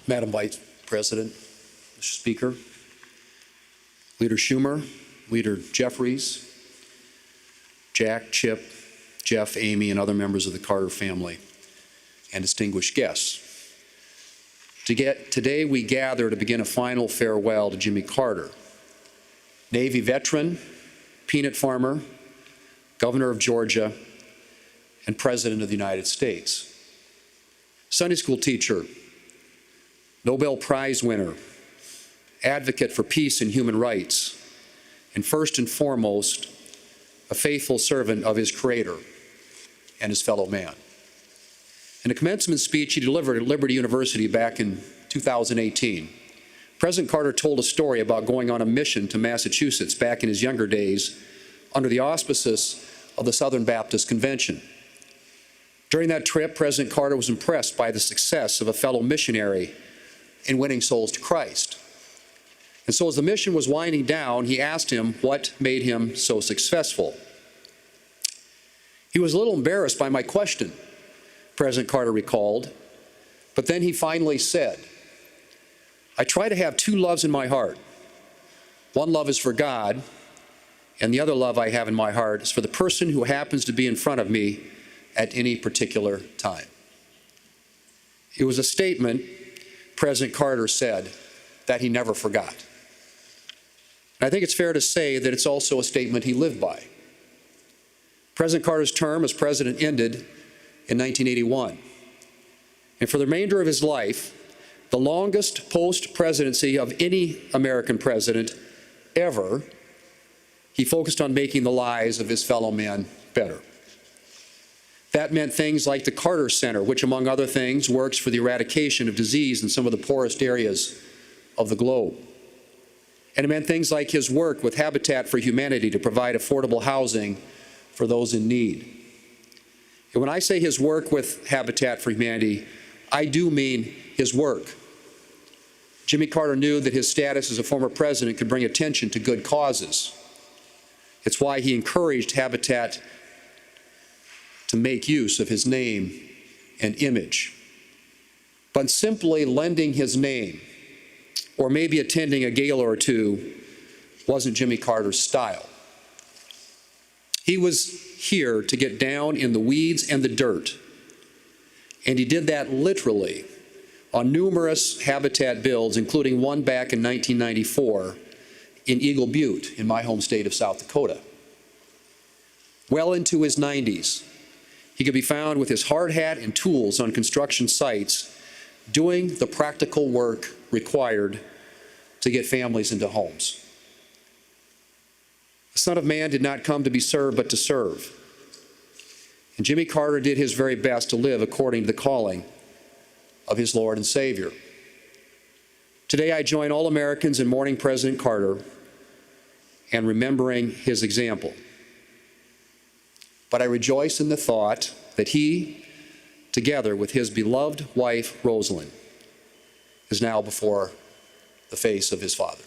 Madam Vice President, Mr. Speaker, Leader Schumer, Leader Jeffries, Jack, Chip, Jeff, Amy, and other members of the Carter family, and distinguished guests. Today we gather to begin a final farewell to Jimmy Carter, Navy veteran, peanut farmer, Governor of Georgia, and President of the United States. Sunday school teacher, Nobel Prize winner, advocate for peace and human rights, and first and foremost, a faithful servant of his Creator and his fellow man. In a commencement speech he delivered at Liberty University back in 2018, President Carter told a story about going on a mission to Massachusetts back in his younger days under the auspices of the Southern Baptist Convention. During that trip, President Carter was impressed by the success of a fellow missionary in winning souls to Christ. And so as the mission was winding down, he asked him what made him so successful. He was a little embarrassed by my question, President Carter recalled, but then he finally said, "I try to have two loves in my heart. One love is for God, and the other love I have in my heart is for the person who happens to be in front of me at any particular time." It was a statement, President Carter said, that he never forgot. And I think it's fair to say that it's also a statement he lived by. President Carter's term as president ended in 1981. And for the remainder of his life, the longest post-presidency of any American president ever, he focused on making the lives of his fellow men better. That meant things like the Carter Center, which, among other things, works for the eradication of disease in some of the poorest areas of the globe. And it meant things like his work with Habitat for Humanity to provide affordable housing for those in need. And when I say his work with Habitat for Humanity, I do mean his work. Jimmy Carter knew that his status as a former president could bring attention to good causes. It's why he encouraged Habitat to make use of his name and image. But simply lending his name, or maybe attending a gala or two, wasn't Jimmy Carter's style. He was here to get down in the weeds and the dirt, and he did that literally on numerous Habitat builds, including one back in 1994 in Eagle Butte in my home state of South Dakota. Well into his 90s, he could be found with his hard hat and tools on construction sites doing the practical work required to get families into homes. The Son of Man did not come to be served, but to serve. And Jimmy Carter did his very best to live according to the calling of his Lord and Savior. Today I join all Americans in mourning President Carter and remembering his example. But I rejoice in the thought that he, together with his beloved wife, Rosalind, is now before the face of his Father.